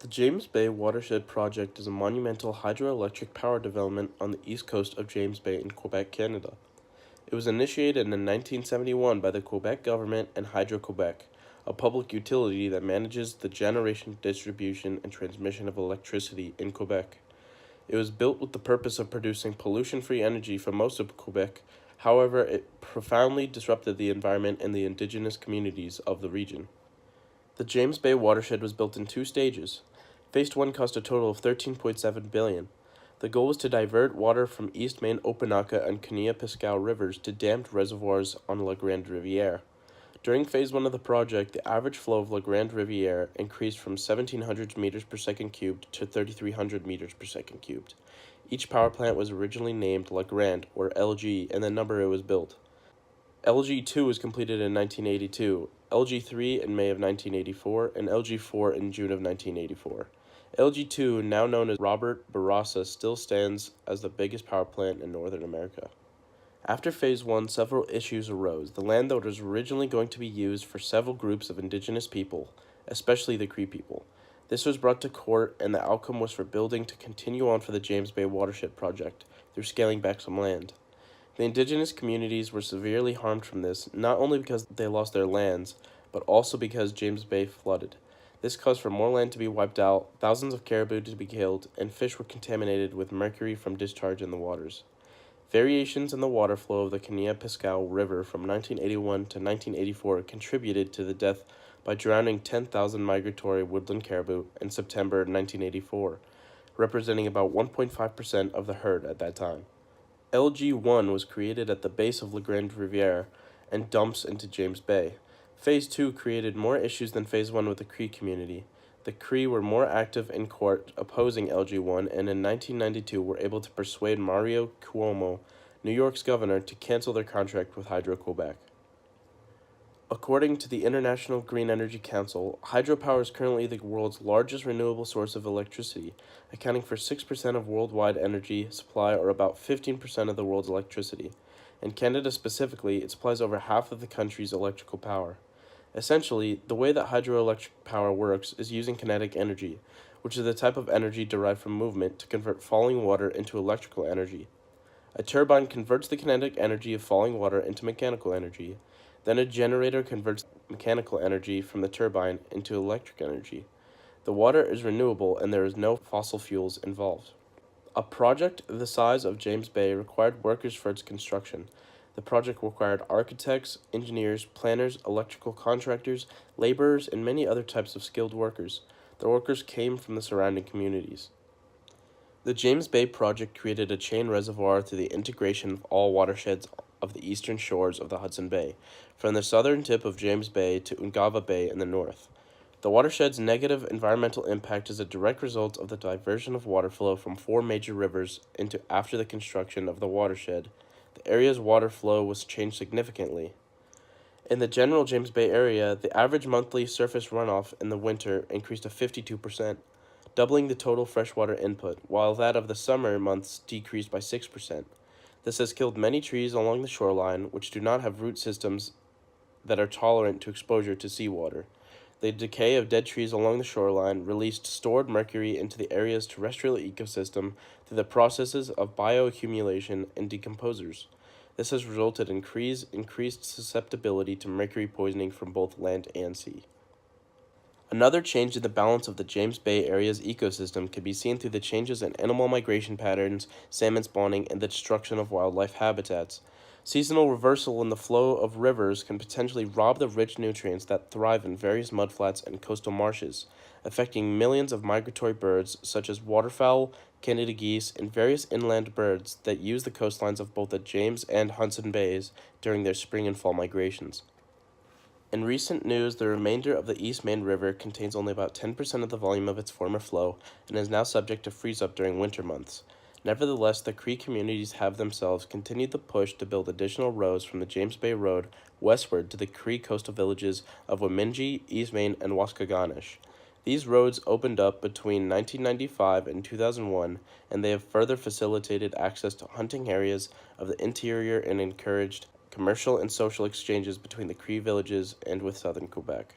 The James Bay Watershed project is a monumental hydroelectric power development on the east coast of James Bay in Quebec, Canada. It was initiated in 1971 by the Quebec government and Hydro-Quebec, a public utility that manages the generation, distribution, and transmission of electricity in Quebec. It was built with the purpose of producing pollution-free energy for most of Quebec. However, it profoundly disrupted the environment and the indigenous communities of the region. The James Bay Watershed was built in two stages. Phase 1 cost a total of $13.7 billion. The goal was to divert water from East Main Opinaca and Kaniya-Piscau rivers to dammed reservoirs on La Grande Riviere. During Phase 1 of the project, the average flow of La Grande Riviere increased from 1,700 meters per second cubed to 3,300 meters per second cubed. Each power plant was originally named La Grande, or LG, and the number it was built. LG2 was completed in 1982, LG3 in May of 1984, and LG4 in June of 1984. LG2, now known as Robert Bourassa, still stands as the biggest power plant in Northern America. After Phase 1, several issues arose. The land that was originally going to be used for several groups of indigenous people, especially the Cree people. This was brought to court, and the outcome was for building to continue on for the James Bay Watershed project through scaling back some land. The indigenous communities were severely harmed from this, not only because they lost their lands, but also because James Bay flooded. This caused for more land to be wiped out, thousands of caribou to be killed, and fish were contaminated with mercury from discharge in the waters. Variations in the water flow of the Kaniya-Piscau River from 1981 to 1984 contributed to the death by drowning 10,000 migratory woodland caribou in September 1984, representing about 1.5% of the herd at that time. LG1 was created at the base of La Grande Riviere and dumps into James Bay. Phase 2 created more issues than Phase 1 with the Cree community. The Cree were more active in court opposing LG1, and in 1992 were able to persuade Mario Cuomo, New York's governor, to cancel their contract with Hydro-Quebec. According to the International Green Energy Council, hydropower is currently the world's largest renewable source of electricity, accounting for 6% of worldwide energy supply, or about 15% of the world's electricity. In Canada specifically, it supplies over half of the country's electrical power. Essentially, the way that hydroelectric power works is using kinetic energy, which is the type of energy derived from movement, to convert falling water into electrical energy. A turbine converts the kinetic energy of falling water into mechanical energy. Then a generator converts mechanical energy from the turbine into electric energy. The water is renewable and there is no fossil fuels involved. A project the size of James Bay required workers for its construction. The project required architects, engineers, planners, electrical contractors, laborers, and many other types of skilled workers. The workers came from the surrounding communities. The James Bay project created a chain reservoir through the integration of all watersheds of the eastern shores of the Hudson Bay, from the southern tip of James Bay to Ungava Bay in the north. The watershed's negative environmental impact is a direct result of the diversion of water flow from four major rivers into after the construction of the watershed. The area's water flow was changed significantly. In the general James Bay area, the average monthly surface runoff in the winter increased to 52%, doubling the total freshwater input, while that of the summer months decreased by 6%. This has killed many trees along the shoreline, which do not have root systems that are tolerant to exposure to seawater. The decay of dead trees along the shoreline released stored mercury into the area's terrestrial ecosystem through the processes of bioaccumulation and decomposers. This has resulted in increased susceptibility to mercury poisoning from both land and sea. Another change in the balance of the James Bay area's ecosystem can be seen through the changes in animal migration patterns, salmon spawning, and the destruction of wildlife habitats. Seasonal reversal in the flow of rivers can potentially rob the rich nutrients that thrive in various mudflats and coastal marshes, affecting millions of migratory birds such as waterfowl, Canada geese, and various inland birds that use the coastlines of both the James and Hudson Bays during their spring and fall migrations. In recent news, the remainder of the East Main River contains only about 10% of the volume of its former flow and is now subject to freeze-up during winter months. Nevertheless, the Cree communities have themselves continued the push to build additional roads from the James Bay Road westward to the Cree coastal villages of Wamingji, East Main, and Waskaganish. These roads opened up between 1995 and 2001, and they have further facilitated access to hunting areas of the interior and encouraged commercial and social exchanges between the Cree villages and with southern Quebec.